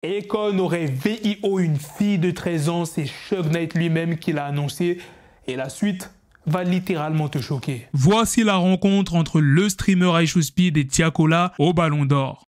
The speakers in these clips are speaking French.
Akon aurait VIO une fille de 13 ans, c'est Suge Knight lui-même qui l'a annoncé. Et la suite va littéralement te choquer. Voici la rencontre entre le streamer iShowSpeed et Tiakola au Ballon d'Or.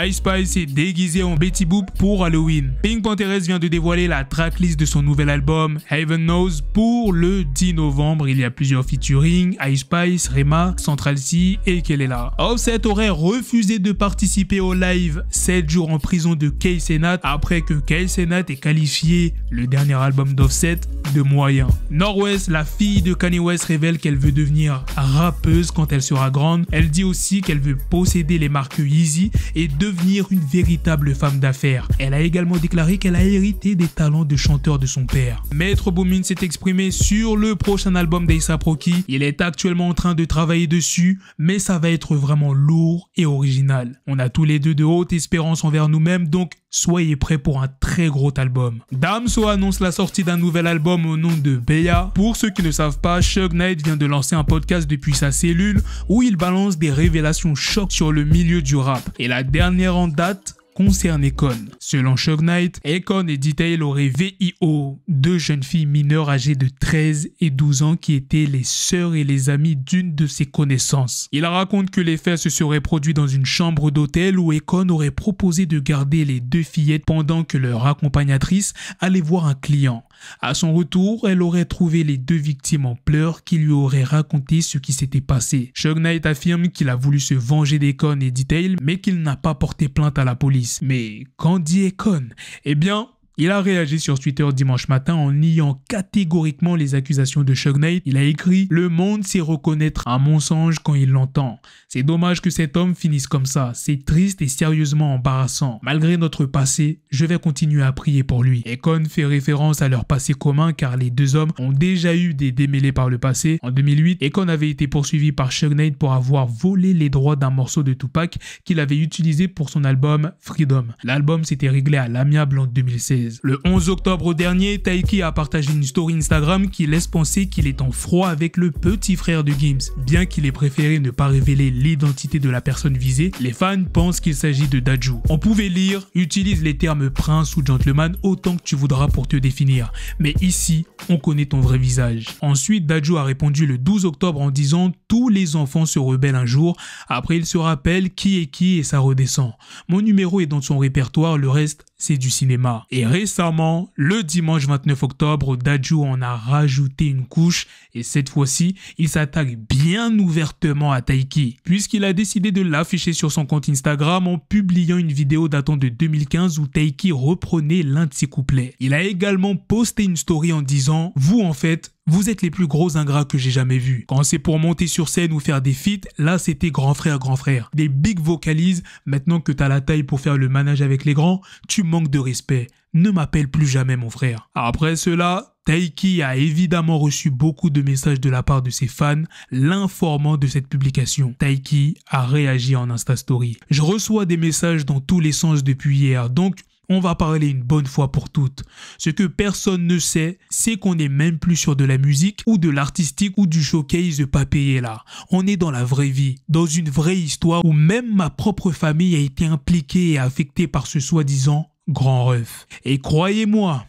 Ice Spice est déguisé en Betty Boop pour Halloween. Pink Pantheress vient de dévoiler la tracklist de son nouvel album Heaven Knows pour le 10 novembre. Il y a plusieurs featuring, Ice Spice, Rema, Central C et Kelela. Offset aurait refusé de participer au live 7 jours en prison de KSenat après que KSenat ait qualifié le dernier album d'Offset de moyen. Northwest, la fille de Kanye West, révèle qu'elle veut devenir rappeuse quand elle sera grande. Elle dit aussi qu'elle veut posséder les marques Yeezy et devenir une véritable femme d'affaires. Elle a également déclaré qu'elle a hérité des talents de chanteur de son père. Metro Boomin s'est exprimé sur le prochain album d'A$AP Rocky. Il est actuellement en train de travailler dessus, mais ça va être vraiment lourd et original. On a tous les deux de hautes espérances envers nous-mêmes, donc soyez prêts pour un très gros album. Damso annonce la sortie d'un nouvel album au nom de Beya. Pour ceux qui ne savent pas, Suge Knight vient de lancer un podcast depuis sa cellule où il balance des révélations chocs sur le milieu du rap. Et la dernière en date concerne Akon. Selon Suge Knight, Akon et D-Tail auraient VIO deux jeunes filles mineures âgées de 13 et 12 ans qui étaient les sœurs et les amies d'une de ses connaissances. Il raconte que les faits se seraient produits dans une chambre d'hôtel où Akon aurait proposé de garder les deux fillettes pendant que leur accompagnatrice allait voir un client. À son retour, elle aurait trouvé les deux victimes en pleurs qui lui auraient raconté ce qui s'était passé. Suge Knight affirme qu'il a voulu se venger d'Akon et D-Tail, mais qu'il n'a pas porté plainte à la police. Mais qu'en dit Akon? Eh bien, il a réagi sur Twitter dimanche matin en niant catégoriquement les accusations de Suge Knight. Il a écrit « Le monde sait reconnaître un mensonge quand il l'entend. C'est dommage que cet homme finisse comme ça. C'est triste et sérieusement embarrassant. Malgré notre passé, je vais continuer à prier pour lui. » Akon fait référence à leur passé commun car les deux hommes ont déjà eu des démêlés par le passé. En 2008, Akon avait été poursuivi par Suge Knight pour avoir volé les droits d'un morceau de Tupac qu'il avait utilisé pour son album Freedom. L'album s'était réglé à l'amiable en 2016. Le 11 octobre dernier, Taiki a partagé une story Instagram qui laisse penser qu'il est en froid avec le petit frère de Gims. Bien qu'il ait préféré ne pas révéler l'identité de la personne visée, les fans pensent qu'il s'agit de Dadju. On pouvait lire « Utilise les termes prince ou gentleman autant que tu voudras pour te définir. Mais ici, on connaît ton vrai visage. » Ensuite, Dadju a répondu le 12 octobre en disant « Tous les enfants se rebellent un jour. Après, ils se rappellent qui est qui et ça redescend. Mon numéro est dans son répertoire, le reste, c'est du cinéma. » Et récemment, le dimanche 29 octobre, Dadju en a rajouté une couche et cette fois-ci, il s'attaque bien ouvertement à Taiki puisqu'il a décidé de l'afficher sur son compte Instagram en publiant une vidéo datant de 2015 où Taiki reprenait l'un de ses couplets. Il a également posté une story en disant « Vous en fait, vous êtes les plus gros ingrats que j'ai jamais vus. Quand c'est pour monter sur scène ou faire des feats, là c'était grand frère, grand frère. Des big vocalises, maintenant que t'as la taille pour faire le manège avec les grands, tu manques de respect. Ne m'appelle plus jamais mon frère. » Après cela, Taiki a évidemment reçu beaucoup de messages de la part de ses fans l'informant de cette publication. Taiki a réagi en Insta Story. « Je reçois des messages dans tous les sens depuis hier, donc on va parler une bonne fois pour toutes. Ce que personne ne sait, c'est qu'on n'est même plus sur de la musique ou de l'artistique ou du showcase pas payé là. On est dans la vraie vie, dans une vraie histoire où même ma propre famille a été impliquée et affectée par ce soi-disant grand ref. Et croyez-moi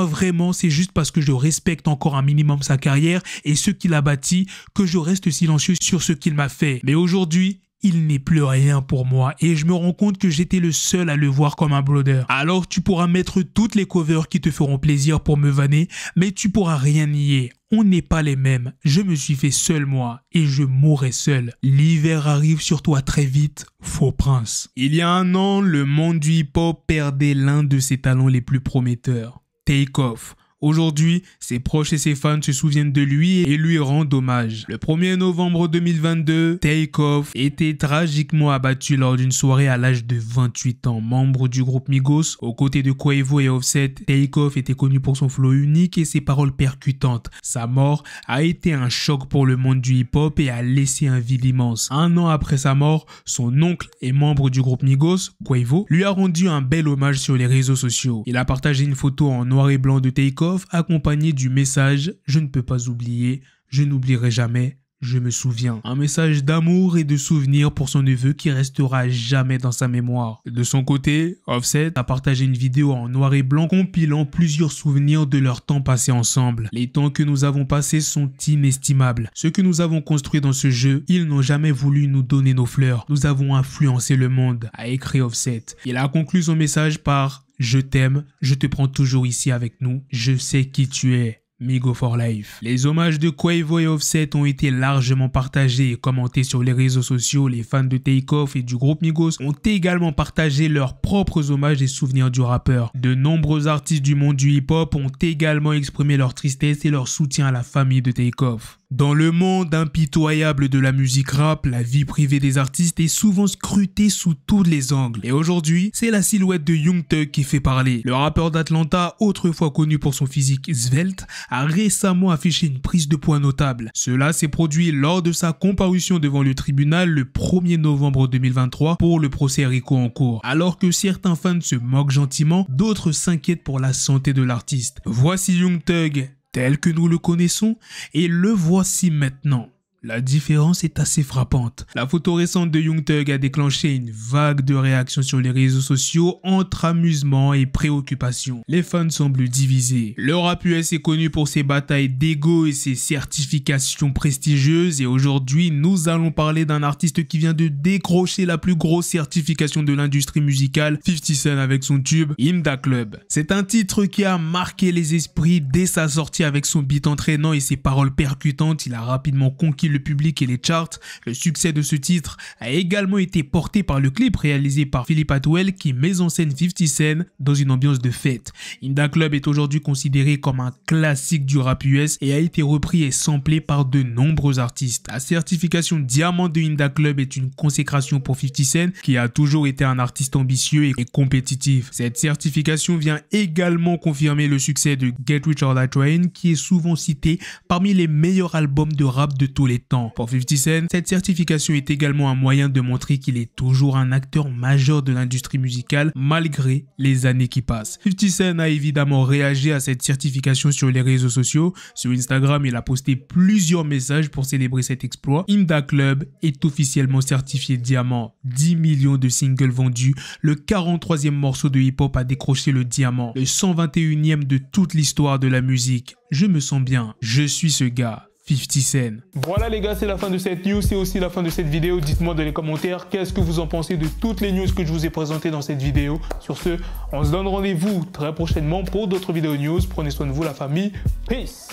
vraiment, c'est juste parce que je respecte encore un minimum sa carrière et ce qu'il a bâti que je reste silencieux sur ce qu'il m'a fait. Mais aujourd'hui, il n'est plus rien pour moi et je me rends compte que j'étais le seul à le voir comme un brother. Alors tu pourras mettre toutes les covers qui te feront plaisir pour me vanner, mais tu pourras rien nier. On n'est pas les mêmes. Je me suis fait seul moi et je mourrai seul. L'hiver arrive sur toi très vite, faux prince. Il y a un an, le monde du hip-hop perdait l'un de ses talents les plus prometteurs. Takeoff. Aujourd'hui, ses proches et ses fans se souviennent de lui et lui rendent hommage. Le 1er novembre 2022, Takeoff était tragiquement abattu lors d'une soirée à l'âge de 28 ans. Membre du groupe Migos, aux côtés de Quavo et Offset, Takeoff était connu pour son flow unique et ses paroles percutantes. Sa mort a été un choc pour le monde du hip-hop et a laissé un vide immense. Un an après sa mort, son oncle et membre du groupe Migos, Quavo, lui a rendu un bel hommage sur les réseaux sociaux. Il a partagé une photo en noir et blanc de Takeoff accompagné du message « Je ne peux pas oublier, je n'oublierai jamais, je me souviens ». Un message d'amour et de souvenir pour son neveu qui restera jamais dans sa mémoire. De son côté, Offset a partagé une vidéo en noir et blanc compilant plusieurs souvenirs de leur temps passé ensemble. Les temps que nous avons passés sont inestimables. Ce que nous avons construit dans ce jeu, ils n'ont jamais voulu nous donner nos fleurs. Nous avons influencé le monde, a écrit Offset. Il a conclu son message par « Je t'aime, je te prends toujours ici avec nous, je sais qui tu es. » Migo for Life. Les hommages de Quavo et Offset ont été largement partagés et commentés sur les réseaux sociaux. Les fans de Takeoff et du groupe Migos ont également partagé leurs propres hommages et souvenirs du rappeur. De nombreux artistes du monde du hip-hop ont également exprimé leur tristesse et leur soutien à la famille de Takeoff. Dans le monde impitoyable de la musique rap, la vie privée des artistes est souvent scrutée sous tous les angles. Et aujourd'hui, c'est la silhouette de Young Thug qui fait parler. Le rappeur d'Atlanta, autrefois connu pour son physique svelte, a récemment affiché une prise de poids notable. Cela s'est produit lors de sa comparution devant le tribunal le 1er novembre 2023 pour le procès Rico en cours. Alors que certains fans se moquent gentiment, d'autres s'inquiètent pour la santé de l'artiste. Voici Young Thug tel que nous le connaissons et le voici maintenant. La différence est assez frappante. La photo récente de Young Thug a déclenché une vague de réactions sur les réseaux sociaux entre amusement et préoccupation. Les fans semblent divisés. Le rap US est connu pour ses batailles d'ego et ses certifications prestigieuses et aujourd'hui nous allons parler d'un artiste qui vient de décrocher la plus grosse certification de l'industrie musicale, 50 Cent avec son tube In Da Club. C'est un titre qui a marqué les esprits dès sa sortie avec son beat entraînant et ses paroles percutantes. Il a rapidement conquis le public et les charts. Le succès de ce titre a également été porté par le clip réalisé par Philip Atwell qui met en scène 50 Cent dans une ambiance de fête. In Da Club est aujourd'hui considéré comme un classique du rap US et a été repris et samplé par de nombreux artistes. La certification diamant de In Da Club est une consécration pour 50 Cent qui a toujours été un artiste ambitieux et compétitif. Cette certification vient également confirmer le succès de Get Rich or Die Trying qui est souvent cité parmi les meilleurs albums de rap de tous les temps. Pour 50 Cent, cette certification est également un moyen de montrer qu'il est toujours un acteur majeur de l'industrie musicale malgré les années qui passent. 50 Cent a évidemment réagi à cette certification sur les réseaux sociaux. Sur Instagram, il a posté plusieurs messages pour célébrer cet exploit. In Da Club est officiellement certifié diamant. 10 millions de singles vendus. Le 43e morceau de hip-hop a décroché le diamant. Le 121e de toute l'histoire de la musique. Je me sens bien. Je suis ce gars. 50 Cent. Voilà les gars, c'est la fin de cette news, c'est aussi la fin de cette vidéo. Dites-moi dans les commentaires qu'est-ce que vous en pensez de toutes les news que je vous ai présentées dans cette vidéo. Sur ce, on se donne rendez-vous très prochainement pour d'autres vidéos news. Prenez soin de vous la famille. Peace.